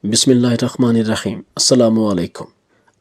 بسم اللہ الرحمن الرحیم۔ السلام علیکم۔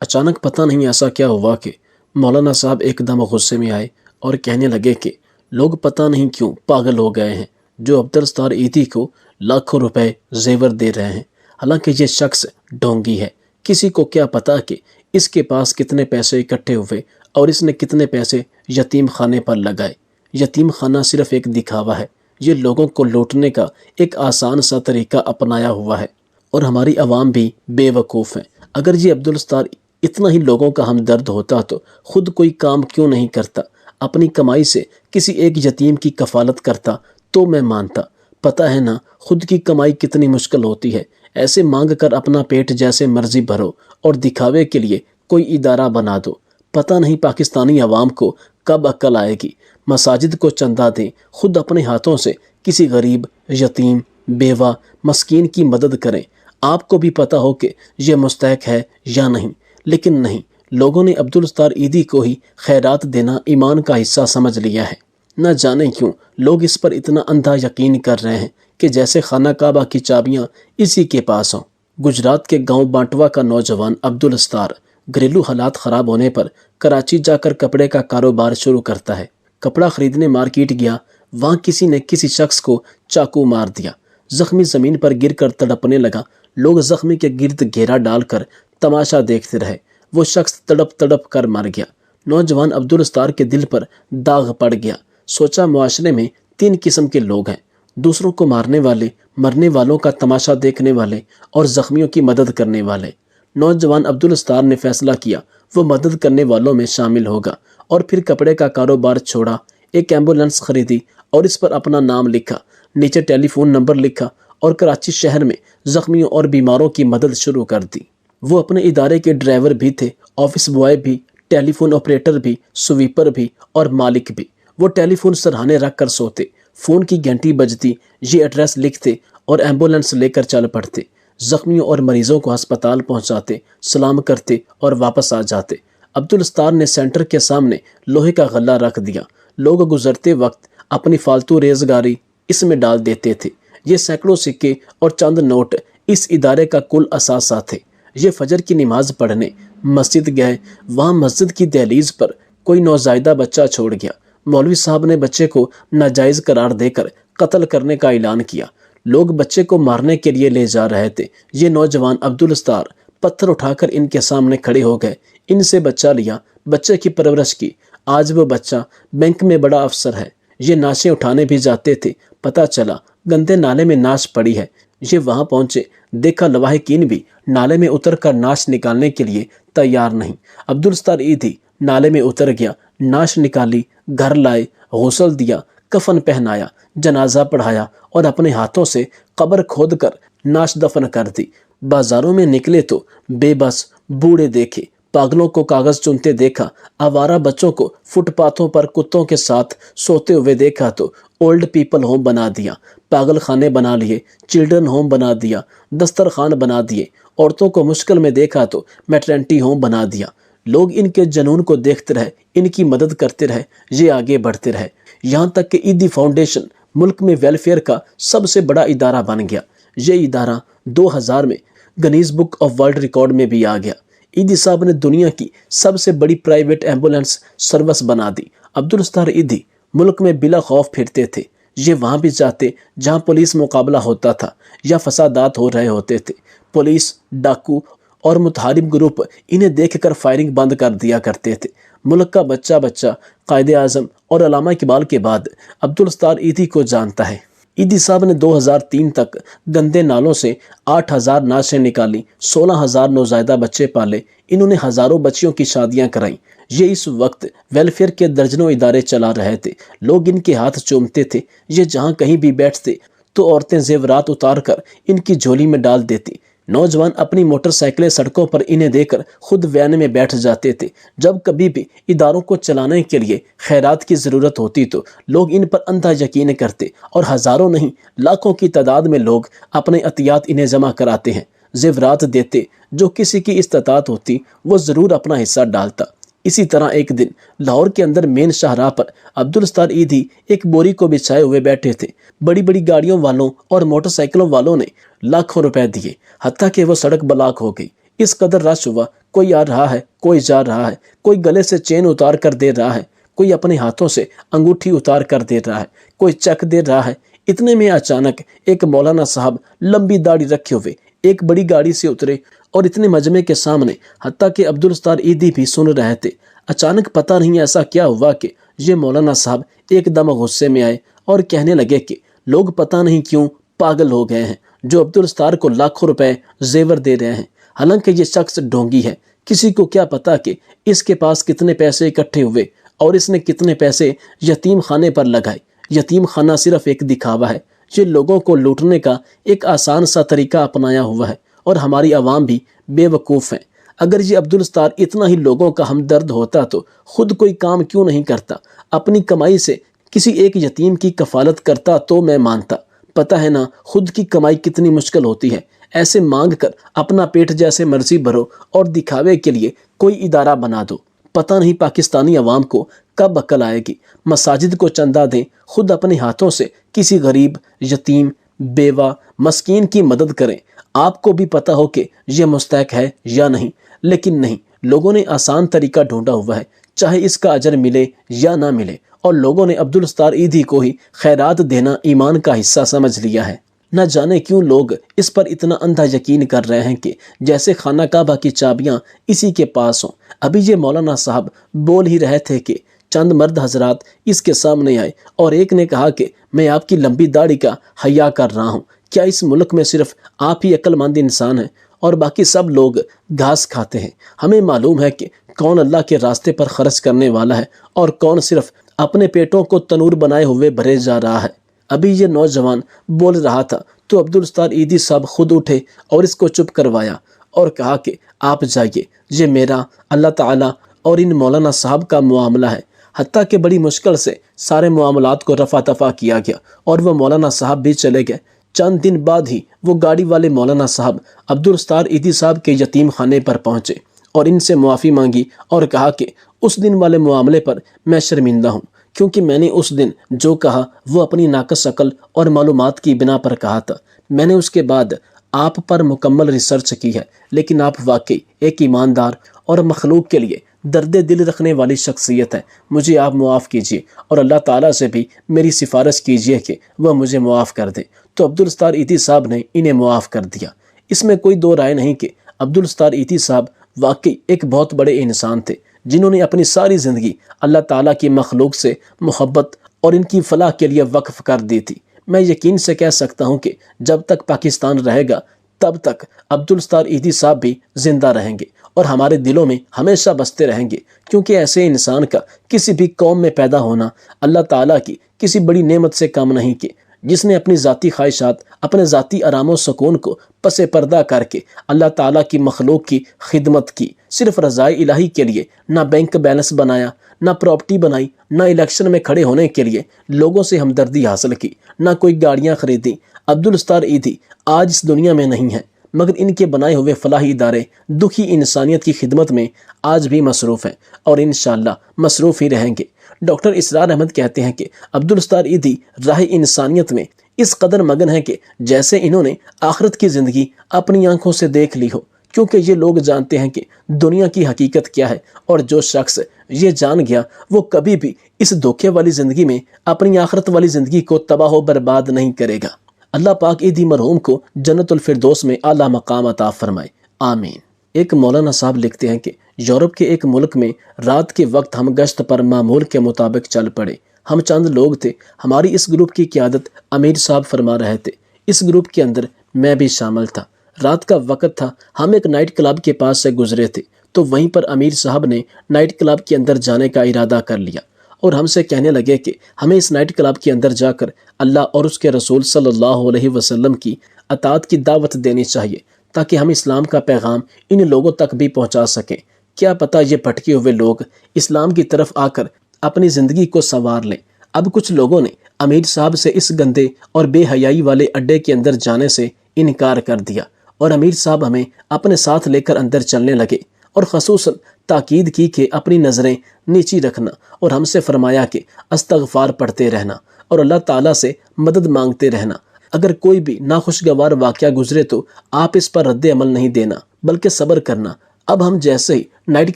اچانک پتہ نہیں ایسا کیا ہوا کہ مولانا صاحب ایک دم غصے میں آئے اور کہنے لگے کہ لوگ پتہ نہیں کیوں پاگل ہو گئے ہیں جو عبدالستار ایدھی کو لاکھوں روپے زیور دے رہے ہیں، حالانکہ یہ شخص ڈھونگی ہے۔ کسی کو کیا پتہ کہ اس کے پاس کتنے پیسے اکٹھے ہوئے اور اس نے کتنے پیسے یتیم خانے پر لگائے۔ یتیم خانہ صرف ایک دکھاوا ہے، یہ لوگوں کو لوٹنے کا ایک آسان سا طریقہ اپنایا ہوا ہے، اور ہماری عوام بھی بے وقوف ہیں۔ اگر یہ عبدالستار اتنا ہی لوگوں کا ہمدرد ہوتا تو خود کوئی کام کیوں نہیں کرتا، اپنی کمائی سے کسی ایک یتیم کی کفالت کرتا تو میں مانتا۔ پتہ ہے نا خود کی کمائی کتنی مشکل ہوتی ہے، ایسے مانگ کر اپنا پیٹ جیسے مرضی بھرو اور دکھاوے کے لیے کوئی ادارہ بنا دو۔ پتہ نہیں پاکستانی عوام کو کب عقل آئے گی، مساجد کو چندہ دیں، خود اپنے ہاتھوں سے کسی غریب، یتیم، بیوہ، مسکین کی مدد کریں۔ آپ کو بھی پتہ ہو کہ یہ مستحق ہے یا نہیں، لیکن نہیں، لوگوں نے عبدالستار ایدھی کو ہی خیرات دینا ایمان کا حصہ سمجھ لیا ہے۔ نہ جانے کیوں لوگ اس پر اتنا اندھا یقین کر رہے ہیں کہ جیسے خانہ کعبہ کی چابیاں اسی کے پاس ہوں۔ گجرات کے گاؤں بانٹوا کا نوجوان عبدالستار گھریلو حالات خراب ہونے پر کراچی جا کر کپڑے کا کاروبار شروع کرتا ہے۔ کپڑا خریدنے مارکیٹ گیا، وہاں کسی نے کسی شخص کو چاقو مار دیا، زخمی زمین پر گر کر تڑپنے لگا۔ لوگ زخمی کے گرد گھیرا ڈال کر تماشا دیکھتے رہے، وہ شخص تڑپ تڑپ کر مر گیا۔ نوجوان عبدالستار کے دل پر داغ پڑ گیا، سوچا معاشرے میں تین قسم کے لوگ ہیں، دوسروں کو مارنے والے، مرنے والوں کا تماشا دیکھنے والے اور زخمیوں کی مدد کرنے والے۔ نوجوان عبدالستار نے فیصلہ کیا وہ مدد کرنے والوں میں شامل ہوگا، اور پھر کپڑے کا کاروبار چھوڑا، ایک ایمبولینس خریدی اور اس پر اپنا نام لکھا، نیچے ٹیلی فون نمبر لکھا اور کراچی شہر میں زخمیوں اور بیماروں کی مدد شروع کر دی۔ وہ اپنے ادارے کے ڈرائیور بھی تھے، آفس بوائے بھی، ٹیلی فون آپریٹر بھی، سویپر بھی اور مالک بھی۔ وہ ٹیلی فون سرہانے رکھ کر سوتے، فون کی گھنٹی بجتی، یہ ایڈریس لکھتے اور ایمبولینس لے کر چل پڑتے، زخمیوں اور مریضوں کو ہسپتال پہنچاتے، سلام کرتے اور واپس آ جاتے۔ عبدالستار نے سینٹر کے سامنے لوہے کا غلہ رکھ دیا، لوگ گزرتے وقت اپنی فالتو ریزگاری اس میں ڈال دیتے تھے۔ یہ سینکڑوں سکے اور چند نوٹ اس ادارے کا کل اثاثہ تھے۔ یہ فجر کی نماز پڑھنے مسجد گئے، وہاں مسجد کی دہلیز پر کوئی نوزائیدہ بچہ چھوڑ گیا۔ مولوی صاحب نے بچے کو ناجائز قرار دے کر قتل کرنے کا اعلان کیا۔ لوگ بچے کو مارنے کے لیے لے جا رہے تھے، یہ نوجوان عبدالستار پتھر اٹھا کر ان کے سامنے کھڑے ہو گئے، ان سے بچہ لیا، بچے کی پرورش کی۔ آج وہ بچہ بینک میں بڑا افسر ہے۔ یہ نعشیں اٹھانے بھی جاتے تھے، پتہ چلا گندے نالے میں نعش پڑی ہے۔ یہ وہاں پہنچے، دیکھا لواحقین بھی نالے میں اتر کر نعش نکالنے کے لیے تیار نہیں۔ عبدالستار ایدھی نالے میں اتر گیا، نعش نکالی، گھر لائے، غسل دیا، کفن پہنایا، جنازہ پڑھایا اور اپنے ہاتھوں سے قبر کھود کر نعش دفن کر دی۔ بازاروں میں نکلے تو بے بس بوڑھے دیکھے، پاگلوں کو کاغذ چنتے دیکھا، آوارہ بچوں کو فٹ پاتھوں پر کتوں کے ساتھ سوتے ہوئے دیکھا تو اولڈ پیپل ہوم بنا دیا، پاگل خانے بنا لیے، چلڈرن ہوم بنا دیا، دسترخوان بنا دیے، عورتوں کو مشکل میں دیکھا تو میٹرنٹی ہوم بنا دیا۔ لوگ ان کے جنون کو دیکھتے رہے، ان کی مدد کرتے رہے، یہ آگے بڑھتے رہے، یہاں تک کہ ایدھی فاؤنڈیشن ملک میں ویلفیئر کا سب سے بڑا ادارہ بن گیا۔ یہ ادارہ 2000 میں Guinness book of world record میں بھی آ گیا۔ ایدھی صاحب نے دنیا کی سب سے بڑی پرائیویٹ ایمبولینس سروس بنا دی۔ عبدالستار ایدھی ملک میں بلا خوف پھرتے تھے، یہ وہاں بھی جاتے جہاں پولیس مقابلہ ہوتا تھا یا فسادات ہو رہے ہوتے تھے۔ پولیس، ڈاکو اور متحارب گروپ انہیں دیکھ کر فائرنگ بند کر دیا کرتے تھے۔ ملک کا بچہ بچہ قائد اعظم اور علامہ اقبال کے بعد عبدالستار ایدھی کو جانتا ہے۔ ایدھی صاحب نے 2003 تک گندے نالوں سے 8000 نعشیں نکالی، 16000 نوزائیدہ بچے پالے، انہوں نے ہزاروں بچیوں کی شادیاں کرائیں۔ یہ اس وقت ویلفیئر کے درجنوں ادارے چلا رہے تھے، لوگ ان کے ہاتھ چومتے تھے۔ یہ جہاں کہیں بھی بیٹھتے تو عورتیں زیورات اتار کر ان کی جھولی میں ڈال دیتی۔ نوجوان اپنی موٹر سائیکلیں سڑکوں پر انہیں دے کر خود وین میں بیٹھ جاتے تھے۔ جب کبھی بھی اداروں کو چلانے کے لیے خیرات کی ضرورت ہوتی تو لوگ ان پر اندھا یقین کرتے، اور ہزاروں نہیں لاکھوں کی تعداد میں لوگ اپنے عطیات انہیں جمع کراتے ہیں، زیورات دیتے۔ جو کسی کی استطاعت ہوتی وہ ضرور اپنا حصہ ڈالتا۔ اسی طرح ایک دن لاہور کے اندر مین شاہراہ پر عبدالستار ایدھی ایک بوری کو بچھائے ہوئے بیٹھے تھے۔ بڑی بڑی گاڑیوں والوں اور موٹر سائیکلوں والوں نے لاکھوں روپے دیے، حتیٰ کہ وہ سڑک بلاک ہو گئی۔ اس قدر رش ہوا، کوئی آ رہا ہے، کوئی جا رہا ہے، کوئی گلے سے چین اتار کر دے رہا ہے، کوئی اپنے ہاتھوں سے انگوٹھی اتار کر دے رہا ہے، کوئی چک دے رہا ہے۔ اتنے میں اچانک ایک مولانا صاحب لمبی داڑھی رکھے ہوئے ایک بڑی گاڑی سے اترے اور اتنے مجمع کے سامنے، حتیٰ کہ عبدالستار ایدھی بھی سن رہے تھے۔ اچانک پتہ نہیں ایسا کیا ہوا کہ یہ مولانا صاحب ایک دم غصے میں آئے اور کہنے لگے کہ لوگ پتہ نہیں کیوں پاگل ہو گئے ہیں، جو عبدالستار کو لاکھوں روپے زیور دے رہے ہیں، حالانکہ یہ شخص ڈھونگی ہے۔ کسی کو کیا پتا کہ اس کے پاس کتنے پیسے اکٹھے ہوئے اور اس نے کتنے پیسے یتیم خانے پر لگائے۔ یتیم خانہ صرف ایک دکھاوا ہے، یہ لوگوں کو لوٹنے کا ایک آسان سا طریقہ اپنایا ہوا ہے، اور ہماری عوام بھی بے وقوف ہیں۔ اگر یہ عبدالستار اتنا ہی لوگوں کا ہمدرد ہوتا تو خود کوئی کام کیوں نہیں کرتا، اپنی کمائی سے کسی ایک یتیم کی کفالت کرتا تو میں مانتا۔ پتہ ہے نا خود کی کمائی کتنی مشکل ہوتی ہے، ایسے مانگ کر اپنا پیٹ جیسے مرضی بھرو اور دکھاوے کے لیے کوئی ادارہ بنا دو۔ پتہ نہیں پاکستانی عوام کو کب عقل آئے گی، مساجد کو چندہ دیں، خود اپنے ہاتھوں سے کسی غریب، یتیم، بیوہ، مسکین کی مدد کریں۔ آپ کو بھی پتہ ہو کہ یہ مستحق ہے یا نہیں، لیکن نہیں، لوگوں نے آسان طریقہ ڈھونڈا ہوا ہے، چاہے اس کا اجر ملے یا نہ ملے، اور لوگوں نے عبدالستار ایدھی کو ہی خیرات دینا ایمان کا حصہ سمجھ لیا ہے۔ نہ جانے کیوں لوگ اس پر اتنا اندھا یقین کر رہے ہیں کہ جیسے خانہ کعبہ کی چابیاں اسی کے پاس ہوں۔ ابھی یہ مولانا صاحب بول ہی رہے تھے کہ چند مرد حضرات اس کے سامنے آئے اور ایک نے کہا کہ میں آپ کی لمبی داڑھی کا حیا کر رہا ہوں، کیا اس ملک میں صرف آپ ہی عقل مند انسان ہیں اور باقی سب لوگ گھاس کھاتے ہیں؟ ہمیں معلوم ہے کہ کون اللہ کے راستے پر خرچ کرنے والا ہے اور کون صرف اپنے پیٹوں کو تنور بنائے ہوئے بھرے جا رہا ہے۔ ابھی یہ نوجوان بول رہا تھا تو عبدالستار ایدھی صاحب خود اٹھے اور اس کو چپ کروایا اور کہا کہ آپ جائیے، یہ میرا، اللہ تعالیٰ اور ان مولانا صاحب کا معاملہ ہے۔ حتیٰ کہ بڑی مشکل سے سارے معاملات کو رفع دفع کیا گیا اور وہ مولانا صاحب بھی چلے گئے۔ چند دن بعد ہی وہ گاڑی والے مولانا صاحب عبدالستار ایدھی صاحب کے یتیم خانے پر پہنچے اور ان سے معافی مانگی اور کہا کہ اس دن والے معاملے پر میں شرمندہ ہوں، کیونکہ میں نے اس دن جو کہا وہ اپنی ناقص عقل اور معلومات کی بنا پر کہا تھا۔ میں نے اس کے بعد آپ پر مکمل ریسرچ کی ہے، لیکن آپ واقعی ایک ایماندار اور مخلوق کے لیے درد دل رکھنے والی شخصیت ہے۔ مجھے آپ معاف کیجیے اور اللہ تعالیٰ سے بھی میری سفارش کیجیے کہ وہ مجھے معاف کر دے۔ تو عبدالستار ایدھی صاحب نے انہیں معاف کر دیا۔ اس میں کوئی دو رائے نہیں کہ عبدالستار ایدھی صاحب واقعی ایک بہت بڑے انسان تھے، جنہوں نے اپنی ساری زندگی اللہ تعالیٰ کی مخلوق سے محبت اور ان کی فلاح کے لیے وقف کر دی تھی۔ میں یقین سے کہہ سکتا ہوں کہ جب تک پاکستان رہے گا تب تک عبدالستار ایدھی صاحب بھی زندہ رہیں گے اور ہمارے دلوں میں ہمیشہ بستے رہیں گے، کیونکہ ایسے انسان کا کسی بھی قوم میں پیدا ہونا اللہ تعالیٰ کی کسی بڑی نعمت سے کم نہیں، کہ جس نے اپنی ذاتی خواہشات، اپنے ذاتی آرام و سکون کو پس پردہ کر کے اللہ تعالیٰ کی مخلوق کی خدمت کی، صرف رضائے الہی کے لیے، نہ بینک بیلنس بنایا، نہ پراپرٹی بنائی، نہ الیکشن میں کھڑے ہونے کے لیے لوگوں سے ہمدردی حاصل کی، نہ کوئی گاڑیاں خریدیں۔ عبدالستار ایدھی آج اس دنیا میں نہیں ہیں، مگر ان کے بنائے ہوئے فلاحی ادارے دکھی انسانیت کی خدمت میں آج بھی مصروف ہیں اور انشاءاللہ مصروف ہی رہیں گے۔ ڈاکٹر اسرار احمد کہتے ہیں کہ عبدالستار ایدھی راہ انسانیت میں اس قدر مگن ہیں کہ جیسے انہوں نے آخرت کی زندگی اپنی آنکھوں سے دیکھ لی ہو، کیونکہ یہ لوگ جانتے ہیں کہ دنیا کی حقیقت کیا ہے، اور جو شخص یہ جان گیا وہ کبھی بھی اس دھوکے والی زندگی میں اپنی آخرت والی زندگی کو تباہ و برباد نہیں کرے گا۔ اللہ پاک ایدھی مرحوم کو جنت الفردوس میں اعلیٰ مقام عطا فرمائے، آمین۔ ایک مولانا صاحب لکھتے ہیں کہ یورپ کے ایک ملک میں رات کے وقت ہم گشت پر معمول کے مطابق چل پڑے۔ ہم چند لوگ تھے، ہماری اس گروپ کی قیادت امیر صاحب فرما رہے تھے۔ اس گروپ کے اندر میں بھی شامل تھا۔ رات کا وقت تھا، ہم ایک نائٹ کلب کے پاس سے گزرے تھے، تو وہیں پر امیر صاحب نے نائٹ کلب کے اندر جانے کا ارادہ کر لیا اور ہم سے کہنے لگے کہ ہمیں اس نائٹ کلب کے اندر جا کر اللہ اور اس کے رسول صلی اللہ علیہ وسلم کی اطاعت کی دعوت دینی چاہیے، تاکہ ہم اسلام کا پیغام ان لوگوں تک بھی پہنچا سکیں۔ کیا پتہ یہ بھٹکے ہوئے لوگ اسلام کی طرف آ کر اپنی زندگی کو سنوار لیں۔ اب کچھ لوگوں نے امیر صاحب سے اس گندے اور بے حیائی والے اڈے کے اندر جانے سے انکار کر دیا، اور امیر صاحب ہمیں اپنے ساتھ لے کر اندر چلنے لگے اور خصوصاً تاکید کی کہ اپنی نظریں نیچی رکھنا اور ہم سے فرمایا کہ استغفار پڑھتے رہنا اور اللہ تعالیٰ سے مدد مانگتے رہنا۔ اگر کوئی بھی ناخوشگوار واقعہ گزرے تو آپ اس پر رد عمل نہیں دینا بلکہ صبر کرنا۔ اب ہم جیسے ہی نائٹ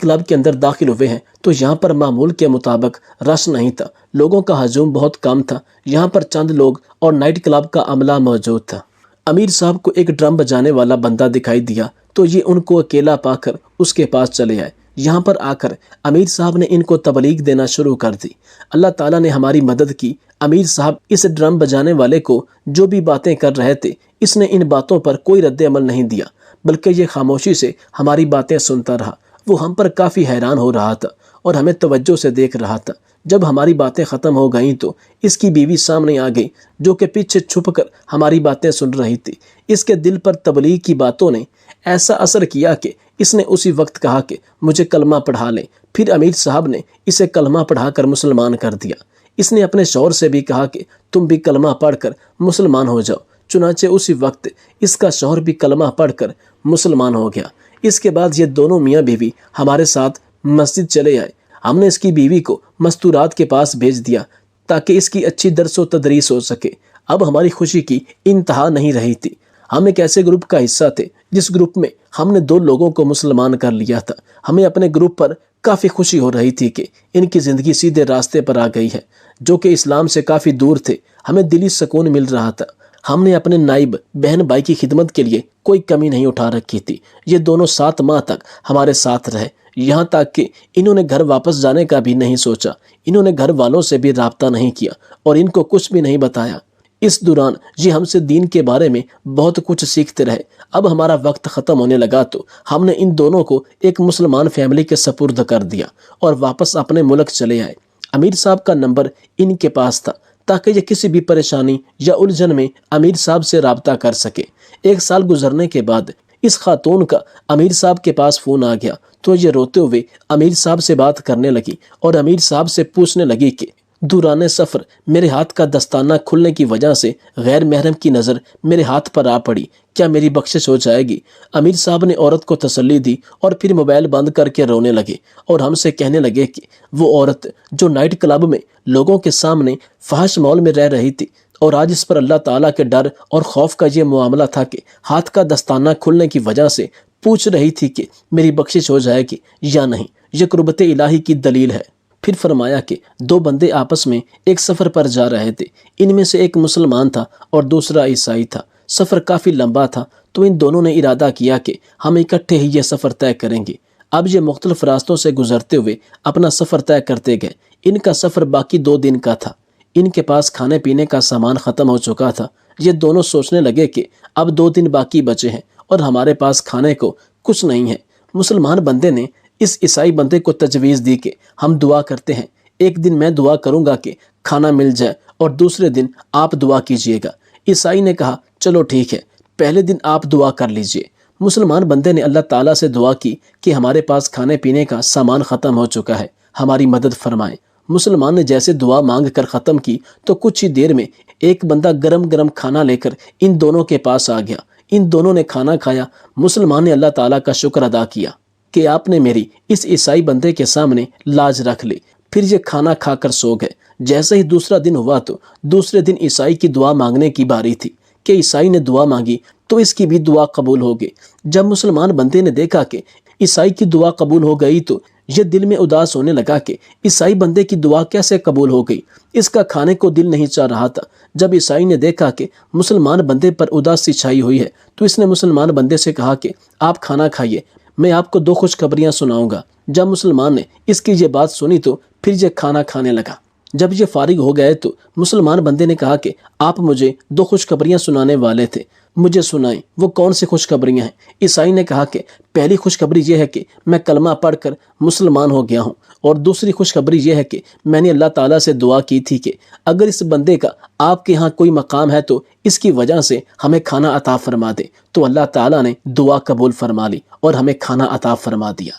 کلب کے اندر داخل ہوئے ہیں تو یہاں پر معمول کے مطابق رش نہیں تھا، لوگوں کا ہجوم بہت کم تھا۔ یہاں پر چند لوگ اور نائٹ کلب کا عملہ موجود تھا۔ امیر صاحب کو ایک ڈرم بجانے والا بندہ دکھائی دیا تو یہ ان کو اکیلا پا کر اس کے پاس چلے آئے۔ یہاں پر آ کر امیر صاحب نے ان کو تبلیغ دینا شروع کر دی۔ اللہ تعالیٰ نے ہماری مدد کی۔ امیر صاحب اس ڈرم بجانے والے کو جو بھی باتیں کر رہے تھے، اس نے ان باتوں پر کوئی رد عمل نہیں دیا بلکہ یہ خاموشی سے ہماری باتیں سنتا رہا۔ وہ ہم پر کافی حیران ہو رہا تھا اور ہمیں توجہ سے دیکھ رہا تھا۔ جب ہماری باتیں ختم ہو گئیں تو اس کی بیوی سامنے آ گئی جو کہ پیچھے چھپ کر ہماری باتیں سن رہی تھی۔ اس کے دل پر تبلیغ کی باتوں نے ایسا اثر کیا کہ اس نے اسی وقت کہا کہ مجھے کلمہ پڑھا لیں۔ پھر امیر صاحب نے اسے کلمہ پڑھا کر مسلمان کر دیا۔ اس نے اپنے شوہر سے بھی کہا کہ تم بھی کلمہ پڑھ کر مسلمان ہو جاؤ۔ چنانچہ اسی وقت اس کا شوہر بھی کلمہ پڑھ کر مسلمان ہو گیا۔ اس کے بعد یہ دونوں میاں بیوی ہمارے ساتھ مسجد چلے آئے۔ ہم نے اس کی بیوی کو مستورات کے پاس بھیج دیا تاکہ اس کی اچھی درس و تدریس ہو سکے۔ اب ہماری خوشی کی انتہا نہیں رہی تھی۔ ہم ایک ایسے گروپ کا حصہ تھے جس گروپ میں ہم نے 2 لوگوں کو مسلمان کر لیا تھا۔ ہمیں اپنے گروپ پر کافی خوشی ہو رہی تھی کہ ان کی زندگی سیدھے راستے پر آ گئی ہے، جو کہ اسلام سے کافی دور تھے۔ ہمیں دلی سکون مل رہا تھا۔ ہم نے اپنے نائب بہن بھائی کی خدمت کے لیے کوئی کمی نہیں اٹھا رکھی تھی۔ یہ دونوں 7 ماہ تک ہمارے ساتھ رہے، یہاں تک کہ انہوں نے گھر واپس جانے کا بھی نہیں سوچا۔ انہوں نے گھر والوں سے بھی رابطہ نہیں کیا اور ان کو کچھ بھی نہیں بتایا۔ اس دوران یہ ہم سے دین کے بارے میں بہت کچھ سیکھتے رہے۔ اب ہمارا وقت ختم ہونے لگا تو ہم نے ان دونوں کو ایک مسلمان فیملی کے سپرد کر دیا اور واپس اپنے ملک چلے آئے۔ امیر صاحب کا نمبر ان کے پاس تھا تاکہ یہ کسی بھی پریشانی یا الجھن میں امیر صاحب سے رابطہ کر سکے۔ 1 سال گزرنے کے بعد اس خاتون کا امیر صاحب کے پاس فون آ گیا تو یہ روتے ہوئے امیر صاحب سے بات کرنے لگی اور امیر صاحب سے پوچھنے لگی کہ دوران سفر میرے ہاتھ کا دستانہ کھلنے کی وجہ سے غیر محرم کی نظر میرے ہاتھ پر آ پڑی، کیا میری بخشش ہو جائے گی؟ امیر صاحب نے عورت کو تسلی دی اور پھر موبائل بند کر کے رونے لگے اور ہم سے کہنے لگے کہ وہ عورت جو نائٹ کلب میں لوگوں کے سامنے فحش ماحول میں رہ رہی تھی اور آج اس پر اللہ تعالیٰ کے ڈر اور خوف کا یہ معاملہ تھا کہ ہاتھ کا دستانہ کھلنے کی وجہ سے پوچھ رہی تھی کہ میری بخشش ہو جائے گی یا نہیں۔ یہ قربت الہی کی دلیل ہے۔ پھر فرمایا کہ 2 بندے آپس میں ایک سفر پر جا رہے تھے۔ ان میں سے ایک مسلمان تھا اور دوسرا عیسائی تھا۔ سفر کافی لمبا تھا تو ان دونوں نے ارادہ کیا کہ ہم اکٹھے ہی یہ سفر طے کریں گے۔ اب یہ مختلف راستوں سے گزرتے ہوئے اپنا سفر طے کرتے گئے۔ ان کا سفر باقی 2 دن کا تھا۔ ان کے پاس کھانے پینے کا سامان ختم ہو چکا تھا۔ یہ دونوں سوچنے لگے کہ اب 2 دن باقی بچے ہیں اور ہمارے پاس کھانے کو کچھ نہیں ہے۔ مسلمان بندے نے اس عیسائی بندے کو تجویز دی کہ ہم دعا کرتے ہیں، ایک دن میں دعا کروں گا کہ کھانا مل جائے اور دوسرے دن آپ دعا کیجئے گا۔ عیسائی نے کہا چلو ٹھیک ہے، پہلے دن آپ دعا کر لیجئے۔ مسلمان بندے نے اللہ تعالیٰ سے دعا کی کہ ہمارے پاس کھانے پینے کا سامان ختم ہو چکا ہے، ہماری مدد فرمائیں۔ مسلمان نے جیسے دعا مانگ کر ختم کی تو کچھ ہی دیر میں ایک بندہ گرم گرم کھانا لے کر ان دونوں کے پاس آ گیا۔ ان دونوں نے کھانا کھایا۔ مسلمان نے اللہ تعالیٰ کا شکر ادا کیا کہ آپ نے میری اس عیسائی بندے کے سامنے لاج رکھ لی۔ پھر یہ کھانا کھا کر سو گئے۔ جیسے ہی دوسرا دن ہوا تو دوسرے دن عیسائی کی دعا مانگنے کی باری تھی کہ عیسائی نے دعا مانگی تو اس کی بھی دعا قبول ہو گئی۔ جب مسلمان بندے نے دیکھا کہ عیسائی کی دعا قبول ہو گئی تو یہ دل میں اداس ہونے لگا کہ عیسائی بندے کی دعا کیسے قبول ہو گئی۔ اس کا کھانے کو دل نہیں چاہ رہا تھا۔ جب عیسائی نے دیکھا کہ مسلمان بندے پر اداسی چھائی ہوئی ہے تو اس نے مسلمان بندے سے کہا کہ آپ کھانا کھائیے، میں آپ کو 2 خوشخبریاں سناؤں گا۔ جب مسلمان نے اس کی یہ بات سنی تو پھر یہ کھانا کھانے لگا۔ جب یہ فارغ ہو گئے تو مسلمان بندے نے کہا کہ آپ مجھے 2 خوشخبریاں سنانے والے تھے، مجھے سنائیں، وہ کون سی خوشخبریاں ہیں؟ عیسائی نے کہا کہ پہلی خوشخبری یہ ہے کہ میں کلمہ پڑھ کر مسلمان ہو گیا ہوں، اور دوسری خوشخبری یہ ہے کہ میں نے اللہ تعالیٰ سے دعا کی تھی کہ اگر اس بندے کا آپ کے ہاں کوئی مقام ہے تو اس کی وجہ سے ہمیں کھانا عطا فرما دے۔ تو اللہ تعالیٰ نے دعا قبول فرما لی اور ہمیں کھانا عطا فرما دیا۔